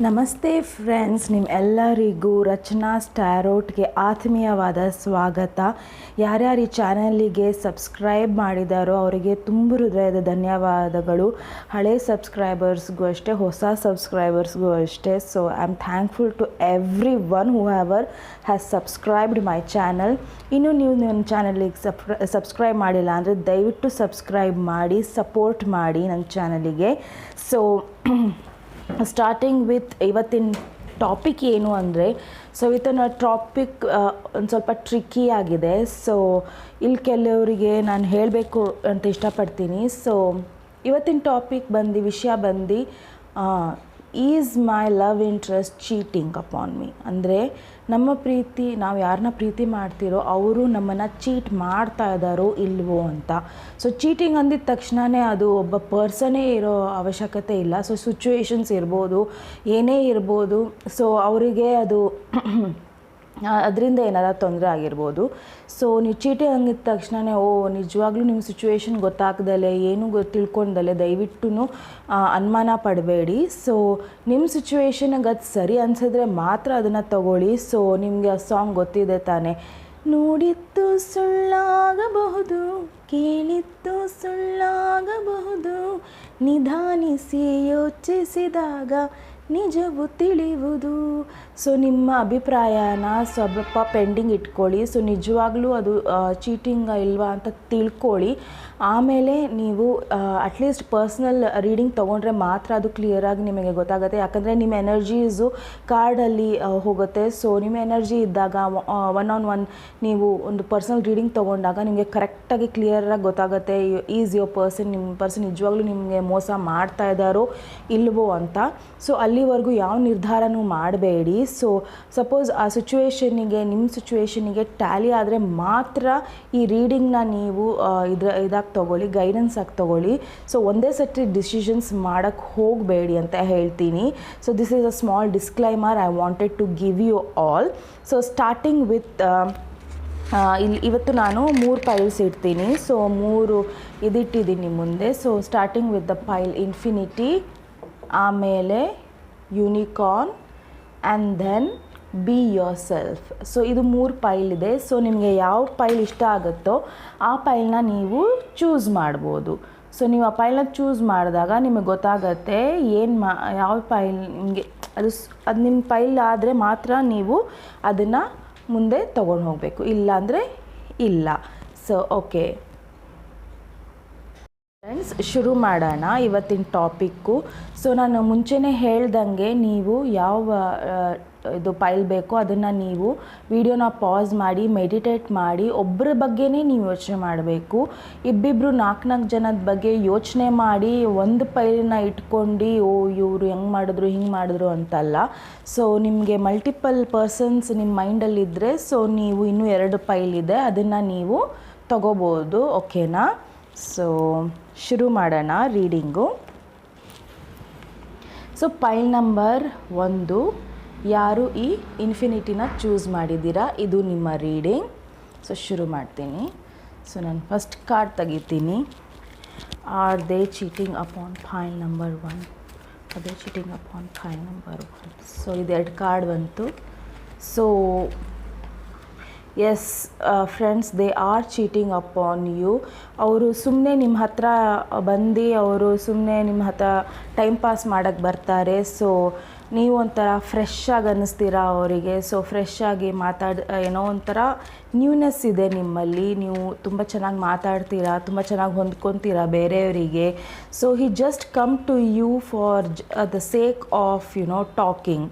ನಮಸ್ತೆ ಫ್ರೆಂಡ್ಸ್, ನಿಮ್ಮೆಲ್ಲರಿಗೂ ರಚನಾಸ್ ಟ್ಯಾರೋಟ್ಗೆ ಆತ್ಮೀಯವಾದ ಸ್ವಾಗತ. ಯಾರ್ಯಾರು ಈ ಚಾನಲಿಗೆ ಸಬ್ಸ್ಕ್ರೈಬ್ ಮಾಡಿದಾರೋ ಅವರಿಗೆ ತುಂಬ ಹೃದಯದ ಧನ್ಯವಾದಗಳು. ಹಳೆ ಸಬ್ಸ್ಕ್ರೈಬರ್ಸ್ಗೂ ಅಷ್ಟೇ, ಹೊಸ ಸಬ್ಸ್ಕ್ರೈಬರ್ಸ್ಗೂ ಅಷ್ಟೇ. So I am thankful to everyone who has subscribed my channel. ಇನ್ನೂ ನೀವು ನನ್ನ ಚಾನಲಿಗೆ ಸಬ್ಸ್ಕ್ರೈಬ್ ಮಾಡಿಲ್ಲ ಅಂದರೆ ದಯವಿಟ್ಟು ಸಬ್ಸ್ಕ್ರೈಬ್ ಮಾಡಿ, ಸಪೋರ್ಟ್ ಮಾಡಿ ನನ್ನ ಚಾನಲಿಗೆ. ಸೊ ಸ್ಟಾರ್ಟಿಂಗ್ ವಿತ್ ಇವತ್ತಿನ ಟಾಪಿಕ್ ಏನು ಅಂದರೆ, ಸೊ ಇವತ್ತಿನ ಟಾಪಿಕ್ ಒಂದು ಸ್ವಲ್ಪ ಟ್ರಿಕ್ಕಿ ಆಗಿದೆ. ಸೊ ಇಲ್ಲಿ ಕೆಲವರಿಗೆ ನಾನು ಹೇಳಬೇಕು ಅಂತ ಇಷ್ಟಪಡ್ತೀನಿ. ಸೊ ಇವತ್ತಿನ ಟಾಪಿಕ್ ವಿಷಯ ಬಂದು is my love interest cheating upon me. ಅಂದರೆ ನಮ್ಮ ಪ್ರೀತಿ, ನಾವು ಯಾರನ್ನ ಪ್ರೀತಿ ಮಾಡ್ತಿರೋ ಅವರು ನಮ್ಮನ್ನು ಚೀಟ್ ಮಾಡ್ತಾ ಇದ್ದಾರೋ ಇಲ್ವೋ ಅಂತ. ಸೊ ಚೀಟಿಂಗ್ ಅಂದಿದ ತಕ್ಷಣವೇ ಅದು ಒಬ್ಬ ಪರ್ಸನೇ ಇರೋ ಅವಶ್ಯಕತೆ ಇಲ್ಲ. ಸೊ ಸಿಚುವೇಶನ್ಸ್ ಇರ್ಬೋದು, ಏನೇ ಇರ್ಬೋದು. ಸೊ ಅವರಿಗೆ ಅದು ಅದರಿಂದ ಏನಾರ ತೊಂದರೆ ಆಗಿರ್ಬೋದು. ಸೊ ನೀವು ಚೀಟಿಂಗ್ ಅಂದಿದ ತಕ್ಷಣವೇ ನಿಜವಾಗ್ಲೂ ನಿಮ್ಮ ಸಿಚುವೇಶನ್ ಗೊತ್ತಾಗ್ದಲೆ, ಏನೂ ತಿಳ್ಕೊಂಡಲೆ ದಯವಿಟ್ಟು ಅನುಮಾನ ಪಡಬೇಡಿ. ಸೊ ನಿಮ್ಮ ಸಿಚುವೇಶನ್ಗೆ ಅದು ಸರಿ ಅನಿಸಿದ್ರೆ ಮಾತ್ರ ಅದನ್ನು ತಗೊಳ್ಳಿ. ಸೊ ನಿಮಗೆ ಆ ಸಾಂಗ್ ಗೊತ್ತಿದೆ ತಾನೇ, ನೋಡಿದ್ದು ಸುಳ್ಳಾಗಬಹುದು, ಕೇಳಿದ್ದು ಸುಳ್ಳಾಗಬಹುದು, ನಿಧಾನಿಸಿ ಯೋಚಿಸಿದಾಗ ನಿಜವು ತಿಳಿಯುವುದು. ಸೊ ನಿಮ್ಮ ಅಭಿಪ್ರಾಯನ ಸ್ವಲ್ಪ ಪೆಂಡಿಂಗ್ ಇಟ್ಕೊಳ್ಳಿ. ಸೊ ನಿಜವಾಗ್ಲೂ ಅದು ಚೀಟಿಂಗ ಇಲ್ವಾ ಅಂತ ತಿಳ್ಕೊಳ್ಳಿ. ಆಮೇಲೆ ನೀವು ಅಟ್ಲೀಸ್ಟ್ ಪರ್ಸ್ನಲ್ ರೀಡಿಂಗ್ ತೊಗೊಂಡ್ರೆ ಮಾತ್ರ ಅದು ಕ್ಲಿಯರಾಗಿ ನಿಮಗೆ ಗೊತ್ತಾಗುತ್ತೆ. ಯಾಕಂದರೆ ನಿಮ್ಮ ಎನರ್ಜೀಸು ಕಾರ್ಡಲ್ಲಿ ಹೋಗುತ್ತೆ. ಸೊ ನಿಮ್ಮ ಎನರ್ಜಿ ಇದ್ದಾಗ ಒನ್ ಆನ್ ಒನ್ ನೀವು ಒಂದು ಪರ್ಸ್ನಲ್ ರೀಡಿಂಗ್ ತೊಗೊಂಡಾಗ ನಿಮಗೆ ಕರೆಕ್ಟಾಗಿ ಕ್ಲಿಯರಾಗಿ ಗೊತ್ತಾಗುತ್ತೆ ಈಸ್ ಯುವರ್ ಪರ್ಸನ್, ನಿಮ್ಮ ಪರ್ಸನ್ ನಿಜವಾಗ್ಲೂ ನಿಮಗೆ ಮೋಸ ಮಾಡ್ತಾ ಇದ್ದಾರೋ ಇಲ್ವೋ ಅಂತ. ಸೊ ಅಲ್ಲಿವರೆಗೂ ಯಾವ ನಿರ್ಧಾರನೂ ಮಾಡಬೇಡಿ. ಸೊ ಸಪೋಸ್ ಆ ಸಿಚುವೇಶನಿಗೆ, ನಿಮ್ಮ ಸಿಚುವೇಶನಿಗೆ ಟ್ಯಾಲಿ ಆದರೆ ಮಾತ್ರ ಈ ರೀಡಿಂಗ್ನ ನೀವು ಇದಾಗಿ ತೊಗೊಳ್ಳಿ, ಗೈಡೆನ್ಸ್ ಆಗಿ ತೊಗೊಳ್ಳಿ. ಸೊ ಒಂದೇ ಸತಿ ಡಿಸಿಷನ್ಸ್ ಮಾಡೋಕ್ಕೆ ಹೋಗಬೇಡಿ ಅಂತ ಹೇಳ್ತೀನಿ. So this is a small disclaimer I wanted to give you all. So starting with ಇವತ್ತು ನಾನು 3 ಪೈಲ್ಸ್ ಇಡ್ತೀನಿ. ಸೊ 3 ಇದಿಟ್ಟಿದ್ದೀನಿ ಮುಂದೆ. So starting with the pile infinity, ಆಮೇಲೆ unicorn and then be yourself. So ಇದು 3 ಪೈಲ್ ಇದೆ. ಸೊ ನಿಮಗೆ ಯಾವ ಪೈಲ್ ಇಷ್ಟ ಆಗುತ್ತೋ ಆ ಪೈಲ್ನ ನೀವು ಚೂಸ್ ಮಾಡ್ಬೋದು. ಸೊ ನೀವು ಆ ಪೈಲ್ನ ಚೂಸ್ ಮಾಡಿದಾಗ ನಿಮಗೆ ಗೊತ್ತಾಗತ್ತೆ ಯಾವ ಪೈಲ್ ನಿಮಗೆ ಅದು ನಿಮ್ಮ ಪೈಲ್ ಆದರೆ ಮಾತ್ರ ನೀವು ಅದನ್ನು ಮುಂದೆ ತೊಗೊಂಡು ಹೋಗಬೇಕು, ಇಲ್ಲಾಂದರೆ ಇಲ್ಲ. ಸೊ ಓಕೆ ಫ್ರೆಂಡ್ಸ್, ಶುರು ಮಾಡೋಣ ಇವತ್ತಿನ ಟಾಪಿಕ್ಕು. ಸೊ ನಾನು ಮುಂಚೆನೇ ಹೇಳ್ದಂಗೆ ನೀವು ಯಾವ ಇದು ಪೈಲ್ ಬೇಕೋ ಅದನ್ನು ನೀವು ವಿಡಿಯೋನ ಪಾಸ್ ಮಾಡಿ ಮೆಡಿಟೇಟ್ ಮಾಡಿ ಒಬ್ಬರ ಬಗ್ಗೆನೇ ನೀವು ಯೋಚನೆ ಮಾಡಬೇಕು. ಇಬ್ಬಿಬ್ಬರು 4 ಜನದ ಬಗ್ಗೆ ಯೋಚನೆ ಮಾಡಿ ಒಂದು ಪೈಲನ್ನ ಇಟ್ಕೊಂಡು ಇವರು ಹೆಂಗೆ ಮಾಡಿದ್ರು ಹಿಂಗೆ ಮಾಡಿದ್ರು ಅಂತಲ್ಲ. ಸೊ ನಿಮಗೆ ಮಲ್ಟಿಪಲ್ ಪರ್ಸನ್ಸ್ ನಿಮ್ಮ ಮೈಂಡಲ್ಲಿದ್ದರೆ ಸೊ ನೀವು ಇನ್ನೂ 2 ಪೈಲ್ ಇದೆ, ಅದನ್ನು ನೀವು ತಗೋಬೋದು. ಓಕೆನಾ? ಸೊ ಶುರು ಮಾಡೋಣ ರೀಡಿಂಗು. ಸೊ ಪೈಲ್ ನಂಬರ್ 1, ಯಾರು ಈ ಇನ್ಫಿನಿಟಿನ ಚೂಸ್ ಮಾಡಿದ್ದೀರಾ, ಇದು ನಿಮ್ಮ ರೀಡಿಂಗ್. ಸೊ ಶುರು ಮಾಡ್ತೀನಿ. ಸೊ ನಾನು ಫಸ್ಟ್ ಕಾರ್ಡ್ ತೆಗಿತೀನಿ. Are they cheating upon pile number 1? Are they cheating upon pile number 1? So ಇದು 2 ಕಾರ್ಡ್ ಬಂತು. So yes friends, they are cheating upon you. ಅವರು ಸುಮ್ಮನೆ ನಿಮ್ಮ ಹತ್ರ ಬಂದು ಅವರು ಸುಮ್ಮನೆ ನಿಮ್ಮ ಹತ್ರ ಟೈಮ್ ಪಾಸ್ ಮಾಡೋಕ್ಕೆ ಬರ್ತಾರೆ. ಸೊ ನೀವು ಒಂಥರ ಫ್ರೆಶ್ ಆಗಿ ಅನ್ನಿಸ್ತೀರಾ ಅವರಿಗೆ. ಸೊ ಫ್ರೆಶ್ ಆಗಿ ಏನೋ ಒಂಥರ ನ್ಯೂನೆಸ್ ಇದೆ ನಿಮ್ಮಲ್ಲಿ. ನೀವು ತುಂಬ ಚೆನ್ನಾಗಿ ಮಾತಾಡ್ತೀರಾ, ತುಂಬ ಚೆನ್ನಾಗಿ ಹೊಂದ್ಕೊತೀರಾ ಬೇರೆಯವರಿಗೆ. So he just come to you for the sake of talking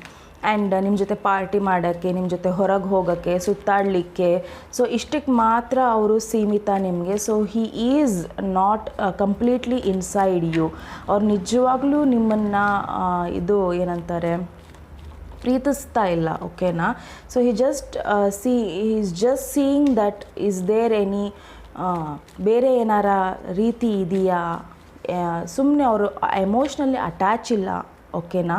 and ನಿಮ್ಮ ಜೊತೆ ಪಾರ್ಟಿ ಮಾಡೋಕ್ಕೆ, ನಿಮ್ಮ ಜೊತೆ ಹೊರಗೆ ಹೋಗೋಕ್ಕೆ, ಸುತ್ತಾಡಲಿಕ್ಕೆ. ಸೊ ಇಷ್ಟಕ್ಕೆ ಮಾತ್ರ ಅವರು ಸೀಮಿತ ನಿಮಗೆ. So he is not completely inside you. ಅವ್ರು ನಿಜವಾಗ್ಲೂ ನಿಮ್ಮನ್ನು ಏನಂತಾರೆ, ಪ್ರೀತಿಸ್ತಾ ಇಲ್ಲ. ಓಕೆನಾ? So is just seeing that is there any ಬೇರೆ ಏನಾರ ರೀತಿ ಇದೆಯಾ. ಸುಮ್ಮನೆ ಅವರು ಎಮೋಷ್ನಲಿ ಅಟ್ಯಾಚ್ ಇಲ್ಲ ಓಕೆನಾ.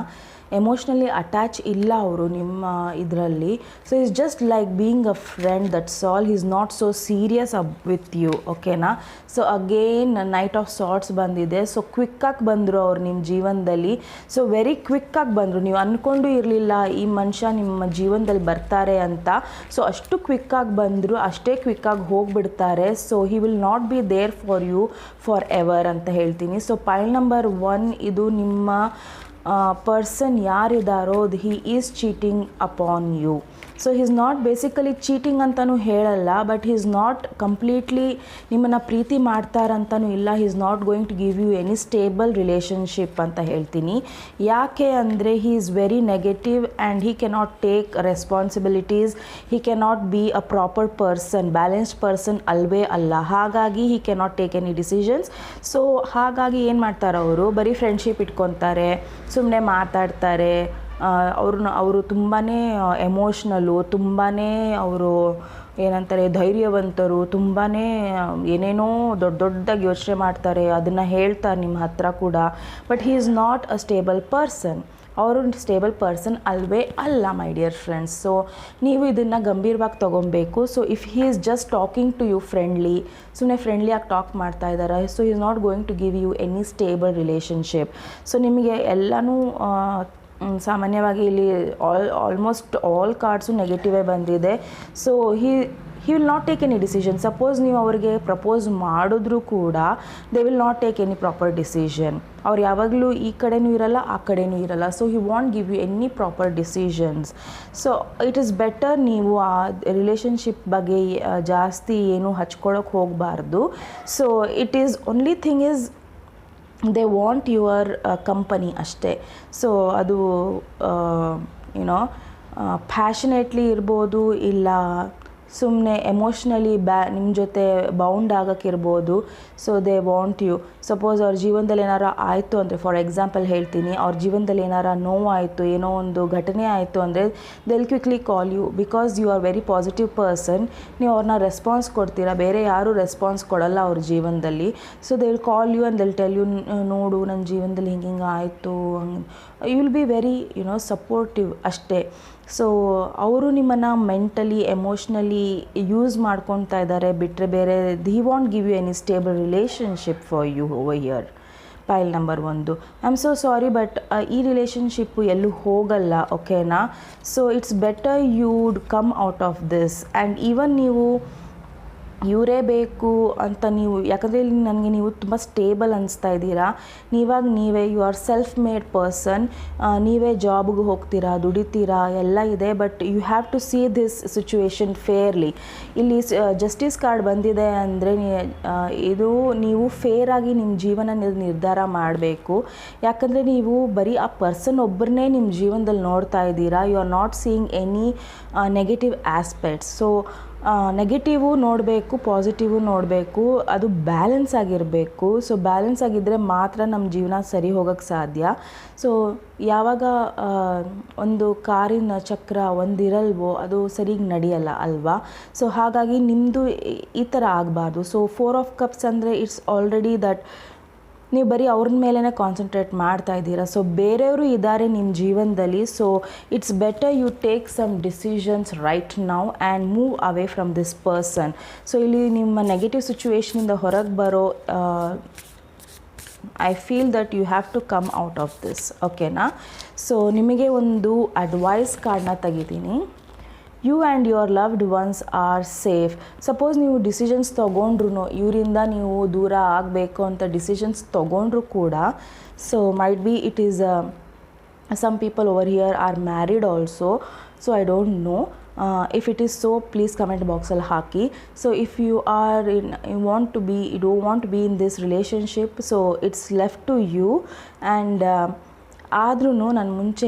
ಎಮೋಷ್ನಲಿ ಅಟ್ಯಾಚ್ ಇಲ್ಲ ಅವರು ನಿಮ್ಮ ಇದರಲ್ಲಿ. So is just like being a friend, that's all. Is not so serious with you, ಓಕೆನಾ. So again knight of swords ಬಂದಿದೆ. ಸೊ ಕ್ವಿಕ್ಕಾಗಿ ಬಂದರು ಅವ್ರು ನಿಮ್ಮ ಜೀವನದಲ್ಲಿ. ಸೊ ವೆರಿ ಕ್ವಿಕ್ಕಾಗಿ ಬಂದರು. ನೀವು ಅಂದ್ಕೊಂಡು ಇರಲಿಲ್ಲ ಈ ಮನುಷ್ಯ ನಿಮ್ಮ ಜೀವನದಲ್ಲಿ ಬರ್ತಾರೆ ಅಂತ. ಸೊ ಅಷ್ಟು ಕ್ವಿಕ್ಕಾಗಿ ಬಂದರು, ಅಷ್ಟೇ ಕ್ವಿಕ್ಕಾಗಿ ಹೋಗಿಬಿಡ್ತಾರೆ. So he will not be there for you forever ಅಂತ ಹೇಳ್ತೀನಿ. ಸೊ ಪೈಲ್ ನಂಬರ್ 1 ಇದು ನಿಮ್ಮ ಪರ್ಸನ್ ಯಾರಿದ್ದಾರೋ he is cheating upon you. So he is not basically cheating ಅಂತಲೂ ಹೇಳಲ್ಲ, but he is not completely ನಿಮ್ಮನ್ನು ಪ್ರೀತಿ ಮಾಡ್ತಾರಂತನೂ ಇಲ್ಲ. He is not going to give you any stable relationship ಅಂತ ಹೇಳ್ತೀನಿ. ಯಾಕೆ ಅಂದರೆ he is very negative and he cannot take responsibilities. He cannot be a proper person, balanced person ಅಲ್ವೇ ಅಲ್ಲ. ಹಾಗಾಗಿ ಹಿ cannot take any decisions. So ಹಾಗಾಗಿ ಏನು ಮಾಡ್ತಾರೆ ಅವರು, ಬರೀ ಫ್ರೆಂಡ್ಶಿಪ್ ಇಟ್ಕೊತಾರೆ, ಸುಮ್ಮನೆ ಮಾತಾಡ್ತಾರೆ. ಅವರು ತುಂಬಾ ಎಮೋಷ್ನಲ್ಲು, ತುಂಬಾ ಅವರು ಏನಂತಾರೆ ಧೈರ್ಯವಂತರು, ತುಂಬಾ ಏನೇನೋ ದೊಡ್ಡದಾಗಿ ಯೋಚನೆ ಮಾಡ್ತಾರೆ, ಅದನ್ನು ಹೇಳ್ತಾರೆ ನಿಮ್ಮ ಹತ್ರ ಕೂಡ. But he is not a stable person. ಅವರು ಸ್ಟೇಬಲ್ ಪರ್ಸನ್ ಅಲ್ವೇ ಅಲ್ಲ ಮೈ ಡಿಯರ್ ಫ್ರೆಂಡ್ಸ್. ಸೊ ನೀವು ಇದನ್ನು ಗಂಭೀರವಾಗಿ ತೊಗೊಬೇಕು. So if he is just talking to you friendly, ಸುಮ್ಮನೆ ಫ್ರೆಂಡ್ಲಿಯಾಗಿ ಟಾಕ್ ಮಾಡ್ತಾ ಇದ್ದಾರೆ, so is not going to give you any stable relationship. So ನಿಮಗೆ ಎಲ್ಲನೂ ಸಾಮಾನ್ಯವಾಗಿ ಇಲ್ಲಿ ಆಲ್ಮೋಸ್ಟ್ ಆಲ್ ಕಾರ್ಡ್ಸು ನೆಗೆಟಿವೇ ಬಂದಿದೆ. So he will not take any decision. Suppose ನೀವು ಅವರಿಗೆ ಪ್ರಪೋಸ್ ಮಾಡಿದ್ರೂ ಕೂಡ they will not take any proper decision. ಅವ್ರು ಯಾವಾಗಲೂ ಈ ಕಡೆನೂ ಇರಲ್ಲ, ಆ ಕಡೆನೂ ಇರಲ್ಲ. So he want give you any proper decisions. So it is better ನೀವು ಆ ರಿಲೇಷನ್ಶಿಪ್ ಬಗ್ಗೆ ಜಾಸ್ತಿ ಏನು ಹಚ್ಕೊಳಕ್ಕೆ ಹೋಗಬಾರ್ದು. So it is only thing is they want your company ಅಷ್ಟೇ. ಸೊ ಅದು ಯುನೋ ಪ್ಯಾಷನೇಟ್ಲಿ ಇರ್ಬೋದು, ಇಲ್ಲ ಸುಮ್ಮನೆ ಎಮೋಷ್ನಲಿ ನಿಮ್ಮ ಜೊತೆ ಬೌಂಡ್ ಆಗೋಕ್ಕಿರ್ಬೋದು. So they want you. Suppose ಅವ್ರ ಜೀವನದಲ್ಲಿ ಏನಾರು ಆಯಿತು ಅಂದರೆ, ಫಾರ್ ಎಕ್ಸಾಂಪಲ್ ಹೇಳ್ತೀನಿ, ಅವ್ರ ಜೀವನದಲ್ಲಿ ಏನಾರು ನೋವಾಯಿತು, ಏನೋ ಒಂದು ಘಟನೆ ಆಯಿತು ಅಂದರೆ they will quickly call you. Because you are very positive person. ನೀವು ಅವ್ರನ್ನ ರೆಸ್ಪಾನ್ಸ್ ಕೊಡ್ತೀರಾ, ಬೇರೆ ಯಾರೂ ರೆಸ್ಪಾನ್ಸ್ ಕೊಡಲ್ಲ ಅವ್ರ ಜೀವನದಲ್ಲಿ. So they will call you and they will tell you, ನೋಡು ನನ್ನ ಜೀವನದಲ್ಲಿ ಹಿಂಗೆ ಆಯಿತು. You will be very supportive ಅಷ್ಟೇ. ಸೊ ಅವರು ನಿಮ್ಮನ್ನು ಮೆಂಟಲಿ ಎಮೋಷ್ನಲಿ ಯೂಸ್ ಮಾಡ್ಕೊತಾ ಇದ್ದಾರೆ ಬಿಟ್ಟರೆ ಬೇರೆ he want give you any stable relationship for you over here. Pile number 1. I am so sorry, but ಈ ರಿಲೇಷನ್ಶಿಪ್ಪು ಎಲ್ಲೂ ಹೋಗಲ್ಲ, ಓಕೆನಾ. So it's better you'd come out of this. And even ನೀವು ಇವರೇ ಬೇಕು ಅಂತ ನೀವು, ಯಾಕಂದರೆ ಇಲ್ಲಿ ನನಗೆ ನೀವು ತುಂಬ ಸ್ಟೇಬಲ್ ಅನಿಸ್ತಾ ಇದ್ದೀರಾ. ನೀವೇ you are self made person. ನೀವೇ ಜಾಬ್ಗೆ ಹೋಗ್ತೀರಾ, ದುಡಿತೀರಾ, ಎಲ್ಲ ಇದೆ. But you have to see this situation fairly. ಇಲ್ಲಿ ಜಸ್ಟಿಸ್ ಕಾರ್ಡ್ ಬಂದಿದೆ ಅಂದರೆ ಇದು ನೀವು ಫೇರಾಗಿ ನಿಮ್ಮ ಜೀವನ ನಿರ್ಧಾರ ಮಾಡಬೇಕು. ಯಾಕಂದರೆ ನೀವು ಬರೀ ಆ ಪರ್ಸನ್ ಒಬ್ಬರನ್ನೇ ನಿಮ್ಮ ಜೀವನದಲ್ಲಿ ನೋಡ್ತಾ ಇದ್ದೀರಾ. You are not seeing any negative aspects. So negative ನೋಡಬೇಕು, ಪಾಸಿಟಿವು ನೋಡಬೇಕು, ಅದು ಬ್ಯಾಲೆನ್ಸ್ ಆಗಿರಬೇಕು. ಸೊ ಬ್ಯಾಲೆನ್ಸ್ ಆಗಿದ್ದರೆ ಮಾತ್ರ ನಮ್ಮ ಜೀವನ ಸರಿ ಹೋಗೋಕ್ಕೆ ಸಾಧ್ಯ. ಸೊ ಯಾವಾಗ ಒಂದು ಕಾರಿನ ಚಕ್ರ ಒಂದಿರಲ್ವೋ ಅದು ಸರಿಗೆ ನಡೆಯಲ್ಲ ಅಲ್ವಾ. ಸೊ ಹಾಗಾಗಿ ನಿಮ್ಮದು ಈ ಥರ ಆಗಬಾರ್ದು. ಸೊ 4 ಆಫ್ ಕಪ್ಸ್ ಅಂದರೆ ಇಟ್ಸ್ ಆಲ್ರೆಡಿ ದಟ್ ನೀವು ಬರೀ ಅವ್ರ ಮೇಲೇ ಕಾನ್ಸಂಟ್ರೇಟ್ ಮಾಡ್ತಾ ಇದ್ದೀರಾ. ಸೊ ಬೇರೆಯವರು ಇದ್ದಾರೆ ನಿಮ್ಮ ಜೀವನದಲ್ಲಿ. So it's better you take some decisions right now and move away from this person. So ಇಲ್ಲಿ ನಿಮ್ಮ ನೆಗೆಟಿವ್ ಸಿಚುವೇಶನಿಂದ ಹೊರಗೆ ಬರೋ I feel that you have to come out of this, ಓಕೆನಾ. ಸೊ ನಿಮಗೆ ಒಂದು ಅಡ್ವೈಸ್ ಕಾರ್ಡ್ನ ತೆಗಿತೀನಿ. You and your loved ones are safe. Suppose ನೀವು ಡಿಸಿಷನ್ಸ್ ತೊಗೊಂಡ್ರು, ಇವರಿಂದ ನೀವು ದೂರ ಆಗಬೇಕು ಅಂತ ಡಿಸಿಷನ್ಸ್ ತೊಗೊಂಡ್ರು ಕೂಡ, so might be it is some people over here are married also. So I don't know. If it is so please comment ಬಾಕ್ಸಲ್ಲಿ ಹಾಕಿ. So if you are you don't want be in this relationship, so it's left to you. And ಆದ್ರೂ ನಾನು ಮುಂಚೆ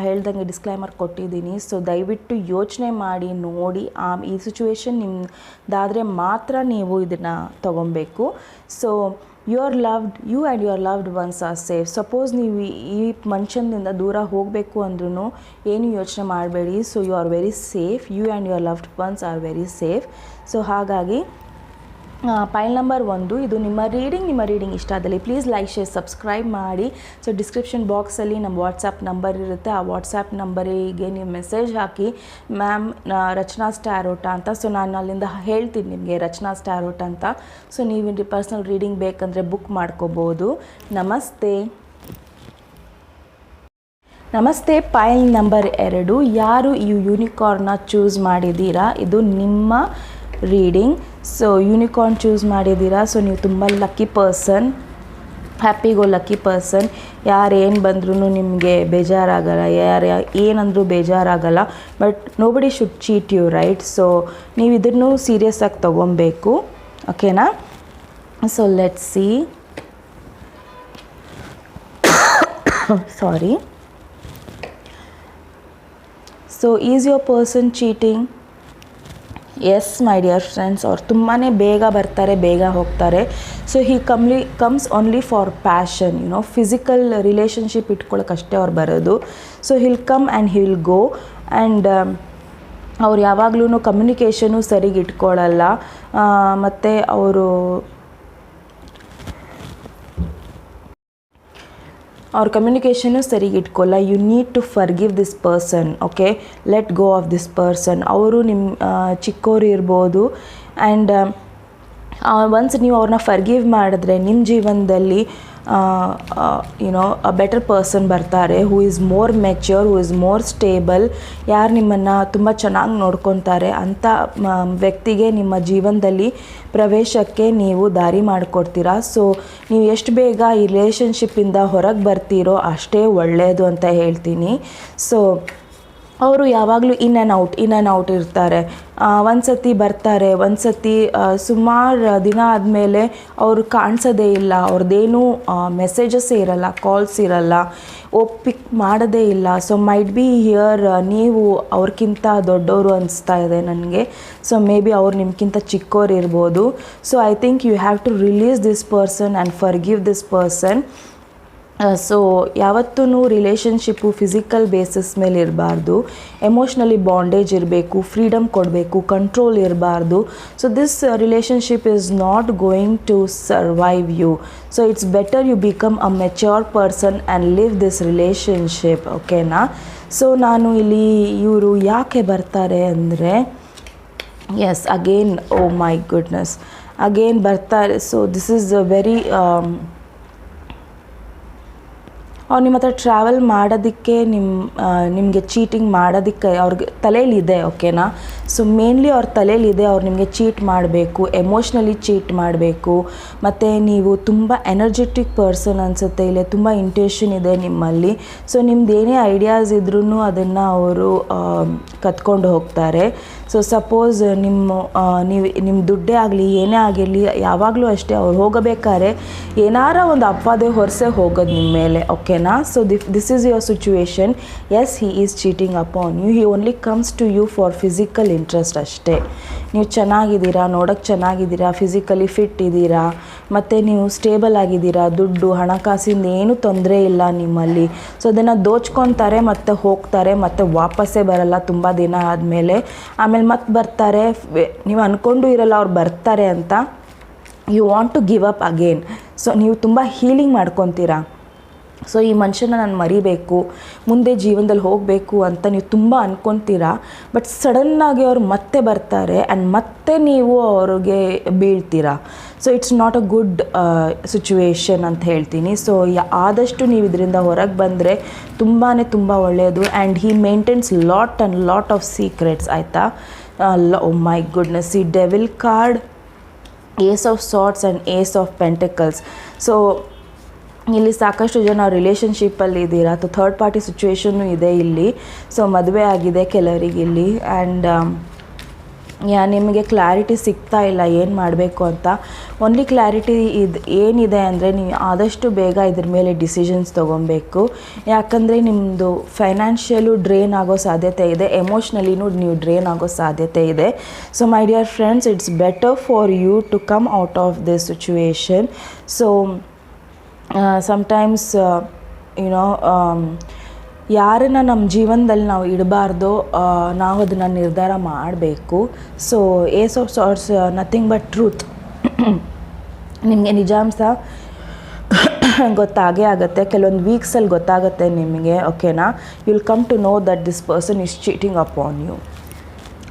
ಹೇಳ್ದಂಗೆ disclaimer ಕೊಟ್ಟಿದ್ದೀನಿ. So ದಯವಿಟ್ಟು ಯೋಚನೆ ಮಾಡಿ ನೋಡಿ, ಈ ಸಿಚುವೇಶನ್ ನಿಮ್ಮದಾದರೆ ಮಾತ್ರ ನೀವು ಇದನ್ನು ತೊಗೊಬೇಕು. So you and your loved ones are safe. Suppose ನೀವು ಈ ಮನುಷ್ಯನಿಂದ ದೂರ ಹೋಗಬೇಕು ಅಂದ್ರೂ ಏನು ಯೋಚನೆ ಮಾಡಬೇಡಿ. So you are very safe. You and your loved ones are very safe. So ಹಾಗಾಗಿ ಪೈಲ್ ನಂಬರ್ 1, ಇದು ನಿಮ್ಮ ರೀಡಿಂಗ್ ಇಷ್ಟ ಆದಲ್ಲಿ ಪ್ಲೀಸ್ ಲೈಕ್ ಶೇರ್ ಸಬ್ಸ್ಕ್ರೈಬ್ ಮಾಡಿ. ಸೊ ಡಿಸ್ಕ್ರಿಪ್ಷನ್ ಬಾಕ್ಸಲ್ಲಿ ನಮ್ಮ ವಾಟ್ಸಪ್ ನಂಬರ್ ಇರುತ್ತೆ, ಆ ವಾಟ್ಸಪ್ ನಂಬರಿಗೆ ನೀವು ಮೆಸೇಜ್ ಹಾಕಿ ಮ್ಯಾಮ್ ರಚನಾಸ್ ಟ್ಯಾರೋಟ್ ಅಂತ. ಸೊ ನಾನು ಅಲ್ಲಿಂದ ಹೇಳ್ತೀನಿ ನಿಮಗೆ ರಚನಾಸ್ ಟ್ಯಾರೋಟ್ ಅಂತ. ಸೊ ನೀವು ಪರ್ಸ್ನಲ್ ರೀಡಿಂಗ್ ಬೇಕಂದರೆ ಬುಕ್ ಮಾಡ್ಕೋಬೋದು. ನಮಸ್ತೆ. ಪೈಲ್ ನಂಬರ್ 2, ಯಾರು ಈ ಯೂನಿಕಾರ್ನ್ನ ಚೂಸ್ ಮಾಡಿದ್ದೀರಾ, ಇದು ನಿಮ್ಮ ರೀಡಿಂಗ್. ಸೊ ಯೂನಿಕಾರ್ನ್ ಚೂಸ್ ಮಾಡಿದ್ದೀರಾ, ಸೊ ನೀವು ತುಂಬ lucky person, happy go lucky person. ಯಾರೇನು ಬಂದ್ರೂ ನಿಮಗೆ ಬೇಜಾರಾಗಲ್ಲ, ಏನಂದರೂ ಬೇಜಾರಾಗಲ್ಲ. But nobody should cheat you, right? So ನೀವು ಇದನ್ನು ಸೀರಿಯಸ್ ಆಗಿ ತೊಗೊಬೇಕು, ಓಕೆನಾ? So let's see. Sorry. So is your person cheating? Yes my dear friends, ಅವ್ರು ತುಂಬಾ ಬೇಗ ಬರ್ತಾರೆ, ಬೇಗ ಹೋಗ್ತಾರೆ. So he comes only for passion, physical relationship ಇಟ್ಕೊಳ್ಳೋಕ್ಕಷ್ಟೇ ಅವ್ರು ಬರೋದು. So he'll come and he will go. And ಅವ್ರು ಯಾವಾಗ್ಲೂ ಕಮ್ಯುನಿಕೇಷನು ಸರಿಗೆ ಇಟ್ಕೊಳ್ಳಲ್ಲ. ಮತ್ತು ಅವ್ರ ಕಮ್ಯುನಿಕೇಷನು ಸರಿಗೆ ಇಟ್ಕೊಳ್ಳ. You need to forgive this person, okay? Let go of this person. ಅವರು ನಿಮ್ಮ ಚಿಕ್ಕವರು ಇರ್ಬೋದು. ಆ್ಯಂಡ್ ಒನ್ಸ್ ನೀವು ಅವ್ರನ್ನ ಫರ್ಗಿವ್ ಮಾಡಿದ್ರೆ ನಿಮ್ಮ ಜೀವನದಲ್ಲಿ ಅ ಬೆಟರ್ ಪರ್ಸನ್ ಬರ್ತಾರೆ, who is more mature, who is more stable. ಯಾರು ನಿಮ್ಮನ್ನು ತುಂಬ ಚೆನ್ನಾಗಿ ನೋಡ್ಕೊತಾರೆ ಅಂಥ ವ್ಯಕ್ತಿಗೆ ನಿಮ್ಮ ಜೀವನದಲ್ಲಿ ಪ್ರವೇಶಕ್ಕೆ ನೀವು ದಾರಿ ಮಾಡಿಕೊಡ್ತೀರಾ. ಸೊ ನೀವು ಎಷ್ಟು ಬೇಗ ಈ ರಿಲೇಷನ್ಶಿಪ್ಪಿಂದ ಹೊರಗೆ ಬರ್ತೀರೋ ಅಷ್ಟೇ ಒಳ್ಳೆಯದು ಅಂತ ಹೇಳ್ತೀನಿ. ಸೊ ಅವರು ಯಾವಾಗಲೂ ಇನ್ ಆ್ಯಂಡ್ ಔಟ್ ಇರ್ತಾರೆ. ಒಂದು ಸತಿ ಬರ್ತಾರೆ, ಒಂದು ಸತಿ ಸುಮಾರು ದಿನ ಆದಮೇಲೆ ಅವರು ಕಾಣಿಸೋದೇ ಇಲ್ಲ, ಅವ್ರದ್ದೇನೂ ಮೆಸೇಜಸ್ಸೇ ಇರಲ್ಲ, ಕಾಲ್ಸ್ ಇರಲ್ಲ, ಪಿಕ್ ಮಾಡೋದೇ ಇಲ್ಲ. ಸೊ ಮೈಟ್ ಬಿ ಹಿಯರ್ ನೀವು ಅವ್ರಿಗಿಂತ ದೊಡ್ಡವರು ಅನಿಸ್ತಾ ಇದೆ ನನಗೆ. ಸೊ ಮೇ ಬಿ ಅವ್ರು ನಿಮ್ಗಿಂತ ಚಿಕ್ಕವ್ರು ಇರ್ಬೋದು. So I think you have to release this person and forgive this person. So ಯಾವತ್ತೂ ರಿಲೇಷನ್ಶಿಪ್ಪು ಫಿಸಿಕಲ್ ಬೇಸಿಸ್ ಮೇಲೆ ಇರಬಾರ್ದು, ಎಮೋಷ್ನಲಿ ಬಾಂಡೇಜ್ ಇರಬೇಕು, ಫ್ರೀಡಮ್ ಕೊಡಬೇಕು, ಕಂಟ್ರೋಲ್ ಇರಬಾರ್ದು. So this relationship is not going to survive you. So it's better you become a mature person and live this relationship, ಓಕೆನಾ? So ನಾನು ಇಲ್ಲಿ ಇವರು ಯಾಕೆ ಬರ್ತಾರೆ ಅಂದರೆ, yes again, oh my goodness, again ಬರ್ತಾರೆ. So this is a very ಅವ್ರು ನಿಮ್ಮ ಹತ್ರ ಟ್ರಾವೆಲ್ ಮಾಡೋದಕ್ಕೆ, ನಿಮಗೆ ಚೀಟಿಂಗ್ ಮಾಡೋದಕ್ಕೆ ಅವ್ರಿಗೆ ತಲೆಯಲ್ಲಿದೆ, ಓಕೆನಾ? ಸೊ ಮೇನ್ಲಿ ಅವ್ರ ತಲೆಯಲ್ಲಿದೆ, ಅವ್ರು ನಿಮಗೆ ಚೀಟ್ ಮಾಡಬೇಕು, ಎಮೋಷ್ನಲಿ ಚೀಟ್ ಮಾಡಬೇಕು. ಮತ್ತು ನೀವು ತುಂಬ ಎನರ್ಜೆಟಿಕ್ ಪರ್ಸನ್ ಅನಿಸುತ್ತೆ, ಇಲ್ಲಿ ತುಂಬ ಇಂಟ್ಯೂಷನ್ ಇದೆ ನಿಮ್ಮಲ್ಲಿ. ಸೊ ನಿಮ್ದು ಏನೇ ಐಡಿಯಾಸ್ ಇದ್ರೂ ಅದನ್ನು ಅವರು ಕತ್ಕೊಂಡು ಹೋಗ್ತಾರೆ. ಸೊ ಸಪೋಸ್ ನಿಮ್ಮ ದುಡ್ಡೇ ಆಗಲಿ, ಏನೇ ಆಗಿರಲಿ, ಯಾವಾಗಲೂ ಅಷ್ಟೇ ಅವ್ರು ಹೋಗಬೇಕಾದ್ರೆ ಏನಾರ ಒಂದು ಅಪವಾದ ಹೊರಸೆ ಹೋಗೋದು ನಿಮ್ಮ ಮೇಲೆ, ಓಕೆನಾ? So this is your situation. Yes, he is cheating upon you. He only comes to you for physical interest ಅಷ್ಟೇ. ನೀವು ಚೆನ್ನಾಗಿದ್ದೀರಾ, ನೋಡೋಕ್ಕೆ ಚೆನ್ನಾಗಿದ್ದೀರಾ, ಫಿಸಿಕಲಿ ಫಿಟ್ ಇದ್ದೀರಾ, ಮತ್ತು ನೀವು ಸ್ಟೇಬಲ್ ಆಗಿದ್ದೀರಾ, ದುಡ್ಡು ಹಣಕಾಸಿಂದ ಏನೂ ತೊಂದರೆ ಇಲ್ಲ ನಿಮ್ಮಲ್ಲಿ. ಸೊ ಅದನ್ನು ದೋಚ್ಕೊತಾರೆ ಮತ್ತು ಹೋಗ್ತಾರೆ, ಮತ್ತು ವಾಪಸ್ಸೇ ಬರಲ್ಲ ತುಂಬ ದಿನ ಆದಮೇಲೆ. ಆಮೇಲೆ ಮತ್ತೆ ಬರ್ತಾರೆ, ನೀವು ಅಂದ್ಕೊಂಡು ಇರಲ್ಲ ಅವ್ರು ಬರ್ತಾರೆ ಅಂತ. You want to give up again. So ನೀವು ತುಂಬ ಹೀಲಿಂಗ್ ಮಾಡ್ಕೊತೀರಾ. ಸೊ ಈ ಮನುಷ್ಯನ ನಾನು ಮರಿಬೇಕು, ಮುಂದೆ ಜೀವನದಲ್ಲಿ ಹೋಗಬೇಕು ಅಂತ ನೀವು ತುಂಬ ಅಂದ್ಕೊತೀರಾ. ಬಟ್ ಸಡನ್ನಾಗಿ ಅವ್ರು ಮತ್ತೆ ಬರ್ತಾರೆ ಆ್ಯಂಡ್ ಮತ್ತೆ ನೀವು ಅವ್ರಿಗೆ ಬೀಳ್ತೀರಾ. So it's not a good situation ಅಂತ ಹೇಳ್ತೀನಿ. ಸೊ ಆದಷ್ಟು ನೀವು ಇದರಿಂದ ಹೊರಗೆ ಬಂದರೆ ತುಂಬ ಒಳ್ಳೆಯದು. And he maintains lot of secrets, ಆಯಿತಾ? ಓ ಮೈ ಗುಡ್ನೆಸ್, ಈ devil card, ace of swords and ace of pentacles. So ಇಲ್ಲಿ ಸಾಕಷ್ಟು ಜನ ರಿಲೇಷನ್ಶಿಪ್ಪಲ್ಲಿ ಇದ್ದೀರಾ, ಅಥವಾ ಥರ್ಡ್ ಪಾರ್ಟಿ ಸಿಚುವೇಶನ್ನು ಇದೆ ಇಲ್ಲಿ. ಸೊ ಮದುವೆ ಆಗಿದೆ ಕೆಲವರಿಗೆ ಇಲ್ಲಿ. ಆ್ಯಂಡ್ ನಿಮಗೆ ಕ್ಲಾರಿಟಿ ಸಿಗ್ತಾ ಇಲ್ಲ ಏನು ಮಾಡಬೇಕು ಅಂತ. ಓನ್ಲಿ ಕ್ಲಾರಿಟಿ ಏನಿದೆ ಅಂದರೆ, ನೀವು ಆದಷ್ಟು ಬೇಗ ಇದ್ರ ಮೇಲೆ ಡಿಸಿಷನ್ಸ್ ತೊಗೊಬೇಕು. ಯಾಕಂದರೆ ನಿಮ್ಮದು ಫೈನಾನ್ಷಿಯಲು ಡ್ರೈನ್ ಆಗೋ ಸಾಧ್ಯತೆ ಇದೆ, ಎಮೋಷ್ನಲಿನೂ ನೀವು ಡ್ರೈನ್ ಆಗೋ ಸಾಧ್ಯತೆ ಇದೆ. So my dear friends, it's better for you to come out of this situation. So sometimes ಯಾರನ್ನು ನಮ್ಮ ಜೀವನದಲ್ಲಿ ನಾವು ಇಡಬಾರ್ದೋ ನಾವು ಅದನ್ನು ನಿರ್ಧಾರ ಮಾಡಬೇಕು. So ace of swords nothing but truth. ನಿಮಗೆ ನಿಜಾಂಶ ಗೊತ್ತಾಗೇ ಆಗುತ್ತೆ, ಕೆಲವೊಂದು ವೀಕ್ಸಲ್ಲಿ ಗೊತ್ತಾಗುತ್ತೆ ನಿಮಗೆ, ಓಕೆನಾ. You will come to know that this person is cheating upon you.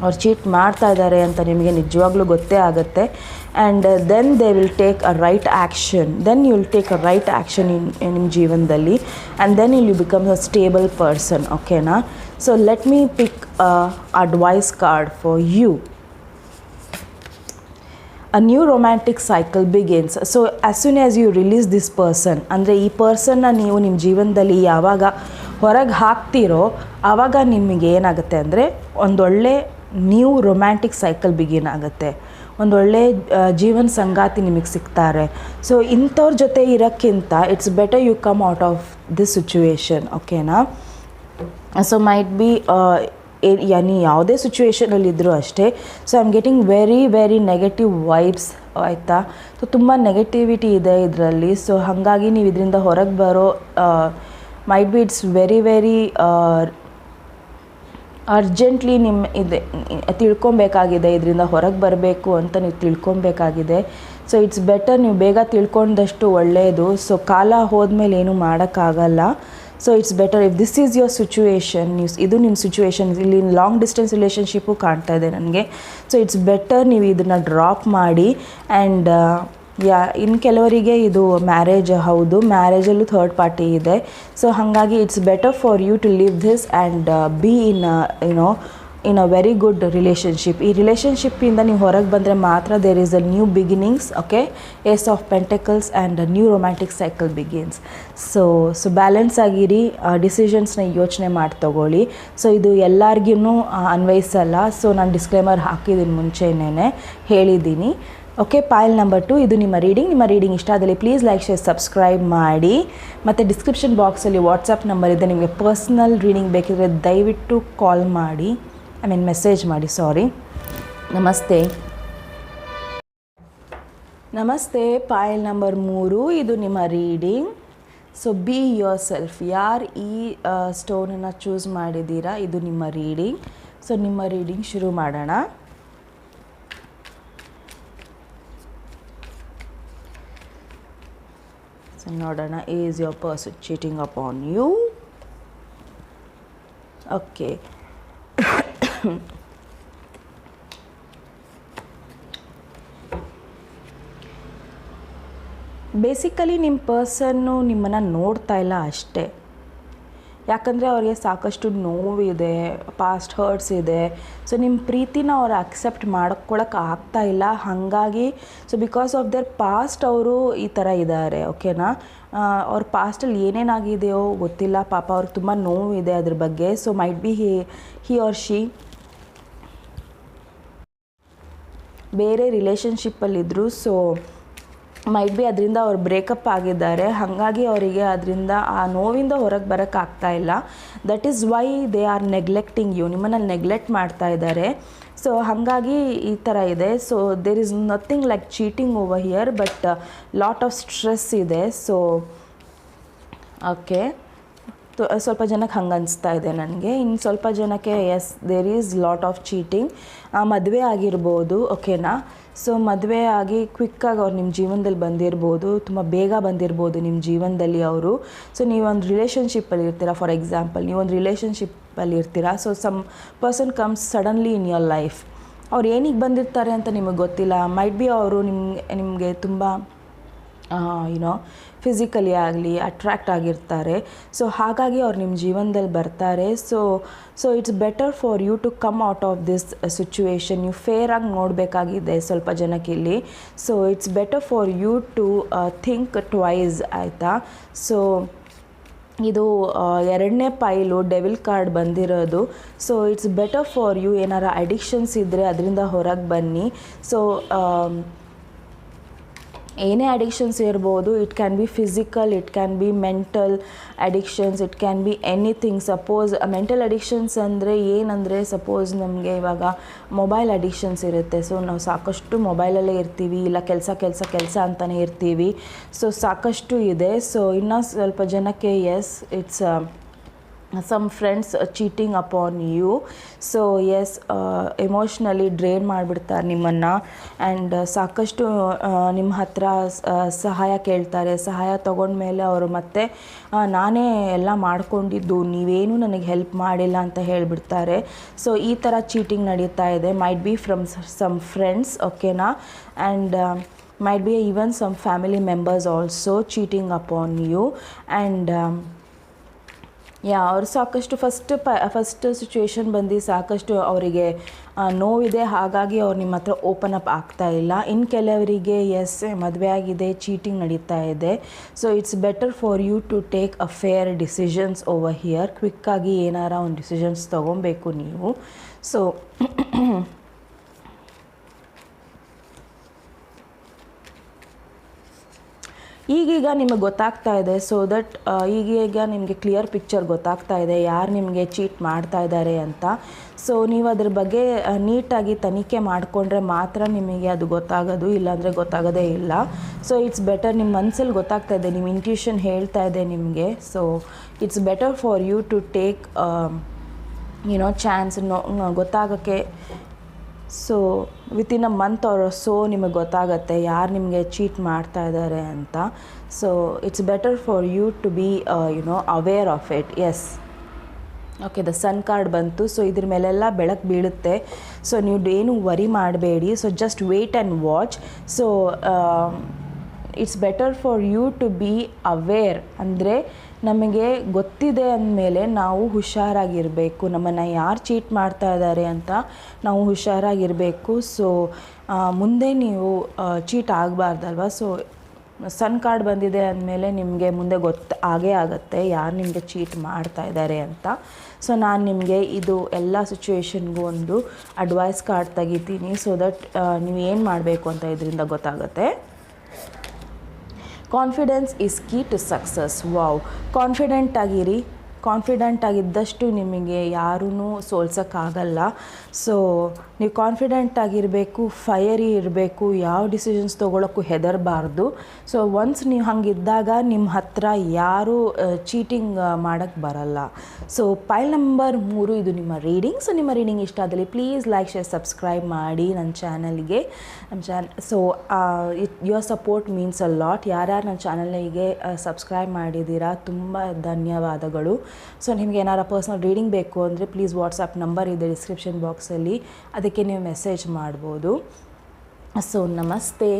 ಅವ್ರು ಚೀಟ್ ಮಾಡ್ತಾ ಇದ್ದಾರೆ ಅಂತ ನಿಮಗೆ ನಿಜವಾಗ್ಲೂ ಗೊತ್ತೇ ಆಗುತ್ತೆ. And then they will take a right action, then you will take a right action ನಿಮ್ಮ ಜೀವನದಲ್ಲಿ, and then you become a stable person, ಓಕೆನಾ. So let me pick advice card for you. A new romantic cycle begins. So as soon as you release this person, ಅಂದರೆ ಈ ಪರ್ಸನ್ನ ನೀವು ನಿಮ್ಮ ಜೀವನದಲ್ಲಿ ಯಾವಾಗ ಹೊರಗೆ ಹಾಕ್ತಿರೋ ಆವಾಗ ನಿಮಗೆ ಏನಾಗುತ್ತೆ ಅಂದರೆ ಒಂದೊಳ್ಳೆ ನ್ಯೂ ರೊಮ್ಯಾಂಟಿಕ್ ಸೈಕಲ್ ಬಿಗಿನ್ ಆಗುತ್ತೆ, ಒಂದೊಳ್ಳೆ ಜೀವನ ಸಂಗಾತಿ ನಿಮಗೆ ಸಿಗ್ತಾರೆ. ಸೊ ಇಂಥವ್ರ ಜೊತೆ ಇರೋಕ್ಕಿಂತ it's better you come out of this situation, ಓಕೆನಾ. ಸೊ ಮೈಟ್ ಬಿ ಯಾವುದೇ ಸಿಚುವೇಷನಲ್ಲಿದ್ದರೂ ಅಷ್ಟೇ. So I am getting very negative vibes, ಆಯಿತಾ. ಸೊ ತುಂಬ ನೆಗೆಟಿವಿಟಿ ಇದೆ ಇದರಲ್ಲಿ. ಸೊ ಹಾಗಾಗಿ ನೀವು ಇದರಿಂದ ಹೊರಗೆ ಬರೋ might be it's very urgently ತಿಳ್ಕೊಬೇಕಾಗಿದೆ, ಇದರಿಂದ ಹೊರಗೆ ಬರಬೇಕು ಅಂತ ನೀವು ತಿಳ್ಕೊಬೇಕಾಗಿದೆ. ಸೊ ಇಟ್ಸ್ ಬೆಟರ್ ನೀವು ಬೇಗ ತಿಳ್ಕೊಂಡಷ್ಟು ಒಳ್ಳೆಯದು. ಸೊ ಕಾಲ ಹೋದ್ಮೇಲೆ ಏನೂ ಮಾಡೋಕ್ಕಾಗಲ್ಲ. So it's better if this is your situation, ಇದು ನಿಮ್ಮ ಸಿಚುವೇಶನ್, ಇಲ್ಲಿ ಲಾಂಗ್ ಡಿಸ್ಟೆನ್ಸ್ ರಿಲೇಷನ್ಶಿಪ್ಪು ಕಾಣ್ತಾ ಇದೆ ನನಗೆ. ಸೊ ಇಟ್ಸ್ ಬೆಟರ್ ನೀವು ಇದನ್ನು ಡ್ರಾಪ್ ಮಾಡಿ. ಆ್ಯಂಡ್ ಇನ್ನು ಕೆಲವರಿಗೆ ಇದು ಮ್ಯಾರೇಜ್, ಹೌದು, ಮ್ಯಾರೇಜಲ್ಲೂ ಥರ್ಡ್ ಪಾರ್ಟಿ ಇದೆ. ಸೊ ಹಾಗಾಗಿ it's better for you to leave this and be in a very good relationship. ಈ ರಿಲೇಷನ್ಶಿಪ್ಪಿಂದ ನೀವು ಹೊರಗೆ ಬಂದರೆ ಮಾತ್ರ there is a new beginnings, okay. Ace of pentacles and a new romantic cycle begins. So balance ಆಗಿರಿ, ಡಿಸಿಷನ್ಸ್ನ ಯೋಚನೆ ಮಾಡಿ ತೊಗೊಳ್ಳಿ. ಸೊ ಇದು ಎಲ್ಲರಿಗೂ ಅನ್ವಯಿಸಲ್ಲ. ಸೊ ನಾನು ಡಿಸ್ಕ್ಲೇಮರ್ ಹಾಕಿದ್ದೀನಿ, ಮುಂಚೆನೇ ಹೇಳಿದ್ದೀನಿ, ಓಕೆ. ಪಾಯಿಲ್ ನಂಬರ್ 2, ಇದು ನಿಮ್ಮ ರೀಡಿಂಗ್ ಇಷ್ಟ ಆದಲ್ಲಿ ಪ್ಲೀಸ್ ಲೈಕ್, ಶೇರ್, ಸಬ್ಸ್ಕ್ರೈಬ್ ಮಾಡಿ. ಮತ್ತು ಡಿಸ್ಕ್ರಿಪ್ಷನ್ ಬಾಕ್ಸಲ್ಲಿ ವಾಟ್ಸಪ್ ನಂಬರ್ ಇದೆ, ನಿಮಗೆ ಪರ್ಸ್ನಲ್ ರೀಡಿಂಗ್ ಬೇಕಿದ್ರೆ ದಯವಿಟ್ಟು ಕಾಲ್ ಮಾಡಿ, ಮೆಸೇಜ್ ಮಾಡಿ, ಸಾರಿ. ನಮಸ್ತೆ. ಪಾಯಿಲ್ ನಂಬರ್ 3, ಇದು ನಿಮ್ಮ reading. So be your self. ಯಾರು ಈ ಸ್ಟೋನನ್ನು ಚೂಸ್ ಮಾಡಿದ್ದೀರಾ, ಇದು ನಿಮ್ಮ ರೀಡಿಂಗ್. ಸೊ ನಿಮ್ಮ ರೀಡಿಂಗ್ ಶುರು ಮಾಡೋಣ. ಸೊ ನೋಡೋಣ, is your person cheating upon you? Okay. Basically ನಿಮ್ಮ ಪರ್ಸನ್ನು ನಿಮ್ಮನ್ನು ನೋಡ್ತಾ ಇಲ್ಲ ಅಷ್ಟೇ. ಯಾಕಂದರೆ ಅವ್ರಿಗೆ ಸಾಕಷ್ಟು ನೋವಿದೆ, ಪಾಸ್ಟ್ ಹರ್ಟ್ಸ್ ಇದೆ. ಸೊ ನಿಮ್ಮ ಪ್ರೀತಿನ ಅವ್ರು ಅಕ್ಸೆಪ್ಟ್ ಮಾಡ್ಕೊಳಕ್ಕೆ ಆಗ್ತಾ ಇಲ್ಲ. ಹಾಗಾಗಿ so because of their past ಅವರು ಈ ಥರ ಇದ್ದಾರೆ, ಓಕೆನಾ. ಅವ್ರ ಪಾಸ್ಟಲ್ಲಿ ಏನೇನಾಗಿದೆಯೋ ಗೊತ್ತಿಲ್ಲ, ಪಾಪ ಅವ್ರಿಗೆ ತುಂಬ ನೋವಿದೆ ಅದ್ರ ಬಗ್ಗೆ. So might B he or she ಬೇರೆ ರಿಲೇಷನ್ಶಿಪ್ಪಲ್ಲಿದ್ದರು. ಸೊ ಮೈಟ್ ಬಿ ಅದರಿಂದ ಅವ್ರು ಬ್ರೇಕಪ್ ಆಗಿದ್ದಾರೆ. ಹಾಗಾಗಿ ಅವರಿಗೆ ಅದರಿಂದ ಆ ನೋವಿಂದ ಹೊರಗೆ ಬರೋಕ್ಕಾಗ್ತಾ ಇಲ್ಲ. That is why they are neglecting you, ನಿಮ್ಮನ್ನು ನೆಗ್ಲೆಕ್ಟ್ ಮಾಡ್ತಾ ಇದ್ದಾರೆ. ಸೊ ಹಾಗಾಗಿ ಈ ಥರ ಇದೆ. So there is nothing like cheating over here, but lot of stress ಇದೆ. ಸೊ ಓಕೆ, ಸ್ವಲ್ಪ ಜನಕ್ಕೆ ಹಂಗೆ ಅನಿಸ್ತಾ ಇದೆ ನನಗೆ. ಇನ್ನು ಸ್ವಲ್ಪ ಜನಕ್ಕೆ yes there is lot of cheating. ಮದುವೆ ಆಗಿರ್ಬೋದು, ಓಕೆನಾ. ಸೊ ಮದುವೆ ಆಗಿ ಕ್ವಿಕ್ಕಾಗಿ ಅವ್ರು ನಿಮ್ಮ ಜೀವನದಲ್ಲಿ ಬಂದಿರ್ಬೋದು, ತುಂಬ ಬೇಗ ಬಂದಿರ್ಬೋದು ನಿಮ್ಮ ಜೀವನದಲ್ಲಿ ಅವರು. ಸೊ ನೀವೊಂದು ರಿಲೇಷನ್ಶಿಪ್ಪಲ್ಲಿ ಇರ್ತೀರಾ, ಫಾರ್ ಎಕ್ಸಾಂಪಲ್ ನೀವೊಂದು ರಿಲೇಷನ್ಶಿಪ್ಪಲ್ಲಿ ಇರ್ತೀರಾ. So some person comes suddenly in your life. ಅವ್ರು ಏನಿಗೆ ಬಂದಿರ್ತಾರೆ ಅಂತ ನಿಮಗೆ ಗೊತ್ತಿಲ್ಲ. ಮೈಟ್ ಬಿ ಅವರು ನಿಮಗೆ ತುಂಬ ಫಿಸಿಕಲಿ ಆಗಲಿ ಅಟ್ರ್ಯಾಕ್ಟ್ ಆಗಿರ್ತಾರೆ. ಸೊ ಹಾಗಾಗಿ ಅವ್ರು ನಿಮ್ಮ ಜೀವನದಲ್ಲಿ ಬರ್ತಾರೆ. So it's better for you to come out of this situation. ನೀವು ಫೇರಾಗಿ ನೋಡಬೇಕಾಗಿದೆ ಸ್ವಲ್ಪ ಜನಕ್ಕೆ ಇಲ್ಲಿ. So it's better for you to think twice, ಆಯಿತಾ. ಸೊ ಇದು ಎರಡನೇ ಪೈಲು ಡೆವಿಲ್ ಕಾರ್ಡ್ ಬಂದಿರೋದು. So it's better for you, ಏನಾರ ಅಡಿಕ್ಷನ್ಸ್ ಇದ್ದರೆ ಅದರಿಂದ ಹೊರಗೆ ಬನ್ನಿ. ಸೊ ಏನೇ ಅಡಿಕ್ಷನ್ಸ್ ಇರ್ಬೋದು, it can be physical, it can be mental addictions, it can be anything. Suppose mental addictions ಅಂದರೆ ಏನಂದರೆ, ಸಪೋಸ್ ನಮಗೆ ಇವಾಗ ಮೊಬೈಲ್ ಅಡಿಕ್ಷನ್ಸ್ ಇರುತ್ತೆ. ಸೊ ನಾವು ಸಾಕಷ್ಟು ಮೊಬೈಲಲ್ಲೇ ಇರ್ತೀವಿ, ಇಲ್ಲ ಕೆಲಸ ಅಂತಲೇ ಇರ್ತೀವಿ. ಸೊ ಸಾಕಷ್ಟು ಇದೆ. ಸೊ ಇನ್ನೂ ಸ್ವಲ್ಪ ಜನಕ್ಕೆ yes it's some friends cheating upon you. So yes, emotionally drain ಮಾಡಿಬಿಡ್ತಾರೆ ನಿಮ್ಮನ್ನು. ಆ್ಯಂಡ್ ಸಾಕಷ್ಟು ನಿಮ್ಮ ಹತ್ರ ಸಹಾಯ ಕೇಳ್ತಾರೆ. ಸಹಾಯ ತೊಗೊಂಡ್ಮೇಲೆ ಅವರು ಮತ್ತೆ ನಾನೇ ಎಲ್ಲ ಮಾಡ್ಕೊಂಡಿದ್ದು, ನೀವೇನು ನನಗೆ ಹೆಲ್ಪ್ ಮಾಡಿಲ್ಲ ಅಂತ ಹೇಳಿಬಿಡ್ತಾರೆ. ಸೊ ಈ ಥರ ಚೀಟಿಂಗ್ ನಡೀತಾ ಇದೆ. Might be from some friends, ಓಕೆನಾ. And might be even some family members also cheating upon you. And ಅವ್ರು ಸಾಕಷ್ಟು ಫಸ್ಟ್ ಸಿಚುವೇಶನ್ ಬಂದು ಸಾಕಷ್ಟು ಅವರಿಗೆ ನೋವಿದೆ, ಹಾಗಾಗಿ ಅವ್ರು ನಿಮ್ಮ ಹತ್ರ ಓಪನ್ ಅಪ್ ಆಗ್ತಾ ಇಲ್ಲ. ಇನ್ನು ಕೆಲವರಿಗೆ ಎಸ್ ಮದುವೆ ಆಗಿದೆ, ಚೀಟಿಂಗ್ ನಡೀತಾ ಇದೆ. So it's better for you to take a fair decisions over here. ಕ್ವಿಕ್ಕಾಗಿ ಏನಾರ ಒಂದು ಡಿಸಿಷನ್ಸ್ ತೊಗೊಬೇಕು ನೀವು. ಸೊ ಈಗೀಗ ನಿಮಗೆ ಗೊತ್ತಾಗ್ತಾ ಇದೆ. ಸೊ ದಟ್ ಈಗೀಗ ನಿಮಗೆ ಕ್ಲಿಯರ್ ಪಿಕ್ಚರ್ ಗೊತ್ತಾಗ್ತಾ ಇದೆ ಯಾರು ನಿಮಗೆ ಚೀಟ್ ಮಾಡ್ತಾ ಇದ್ದಾರೆ ಅಂತ. ಸೊ ನೀವು ಅದ್ರ ಬಗ್ಗೆ ನೀಟಾಗಿ ತನಿಖೆ ಮಾಡಿಕೊಂಡ್ರೆ ಮಾತ್ರ ನಿಮಗೆ ಅದು ಗೊತ್ತಾಗೋದು, ಇಲ್ಲಾಂದರೆ ಗೊತ್ತಾಗೋದೇ ಇಲ್ಲ. ಸೊ ಇಟ್ಸ್ ಬೆಟರ್, ನಿಮ್ಮ ಮನಸ್ಸಲ್ಲಿ ಗೊತ್ತಾಗ್ತಾ ಇದೆ, ನಿಮ್ಮ ಇಂಟ್ಯೂಷನ್ ಹೇಳ್ತಾ ಇದೆ ನಿಮಗೆ. So it's better for you to take chance ಗೊತ್ತಾಗೋಕ್ಕೆ. So within a month or so ನಿಮಗೆ ಗೊತ್ತಾಗುತ್ತೆ ಯಾರು ನಿಮಗೆ ಚೀಟ್ ಮಾಡ್ತಾ ಇದ್ದಾರೆ ಅಂತ. So it's better for you to be aware of it. Yes, okay, the sun card ಬಂತು. ಸೊ ಇದ್ರ ಮೇಲೆಲ್ಲ ಬೆಳಕು ಬೀಳುತ್ತೆ. ಸೊ ನೀವು ಏನು ವರಿ ಮಾಡಬೇಡಿ. So just wait and watch. So it's better for you to be aware. ಅಂದರೆ ನಮಗೆ ಗೊತ್ತಿದೆ ಅಂದಮೇಲೆ ನಾವು ಹುಷಾರಾಗಿರಬೇಕು. ನಮ್ಮನ್ನು ಯಾರು ಚೀಟ್ ಮಾಡ್ತಾ ಇದ್ದಾರೆ ಅಂತ ನಾವು ಹುಷಾರಾಗಿರಬೇಕು. ಸೊ ಮುಂದೆ ನೀವು ಚೀಟ್ ಆಗಬಾರ್ದಲ್ವ. ಸೊ ಸನ್ ಕಾರ್ಡ್ ಬಂದಿದೆ ಅಂದಮೇಲೆ ನಿಮಗೆ ಮುಂದೆ ಆಗೇ ಆಗುತ್ತೆ ಯಾರು ನಿಮಗೆ ಚೀಟ್ ಮಾಡ್ತಾ ಇದ್ದಾರೆ ಅಂತ. ಸೊ ನಾನು ನಿಮಗೆ ಇದು ಎಲ್ಲ ಸಿಚುವೇಶನ್ಗೂ ಒಂದು ಅಡ್ವೈಸ್ ಕಾರ್ಡ್ ತೆಗಿತೀನಿ. ಸೊ ದಟ್ ನೀವು ಏನು ಮಾಡಬೇಕು ಅಂತ ಇದರಿಂದ ಗೊತ್ತಾಗುತ್ತೆ. Confidence is key to success. Wow, confident ಆಗಿರಿ. ಕಾನ್ಫಿಡೆಂಟ್ ಆಗಿದ್ದಷ್ಟು ನಿಮಗೆ ಯಾರೂ ಸೋಲ್ಸೋಕ್ಕಾಗಲ್ಲ. ಸೊ ನೀವು ಕಾನ್ಫಿಡೆಂಟ್ ಆಗಿರಬೇಕು, ಫೈರಿ ಇರಬೇಕು, ಯಾವ ಡಿಸಿಷನ್ಸ್ ತೊಗೊಳಕ್ಕೂ ಹೆದರಬಾರ್ದು. ಸೊ ಒನ್ಸ್ ನೀವು ಹಂಗಿದ್ದಾಗ ನಿಮ್ಮ ಹತ್ರ ಯಾರೂ ಚೀಟಿಂಗ್ ಮಾಡೋಕ್ಕೆ ಬರಲ್ಲ. ಸೊ ಪೈಲ್ ನಂಬರ್ 3 ಇದು ನಿಮ್ಮ ರೀಡಿಂಗ್. ಸೊ ನಿಮ್ಮ ರೀಡಿಂಗ್ ಇಷ್ಟ ಆದಲ್ಲಿ ಪ್ಲೀಸ್ ಲೈಕ್, ಶೇರ್, ಸಬ್ಸ್ಕ್ರೈಬ್ ಮಾಡಿ ನನ್ನ ಚಾನಲ್ಗೆ. So your support means a lot. ಯಾರ್ಯಾರು ನನ್ನ ಚಾನಲ್ಗೆ ಸಬ್ಸ್ಕ್ರೈಬ್ ಮಾಡಿದ್ದೀರಾ ತುಂಬ ಧನ್ಯವಾದಗಳು. ಸೊ ನಿಮಗೆ ಏನಾರು ಪರ್ಸ್ನಲ್ ರೀಡಿಂಗ್ ಬೇಕು ಅಂದರೆ ಪ್ಲೀಸ್ ವಾಟ್ಸಪ್ ನಂಬರ್ ಇದೆ ಡಿಸ್ಕ್ರಿಪ್ಷನ್ ಬಾಕ್ಸಲ್ಲಿ, ಅದಕ್ಕೆ ನೀವು ಮೆಸೇಜ್ ಮಾಡ್ಬೋದು. ಸೊ ನಮಸ್ತೆ.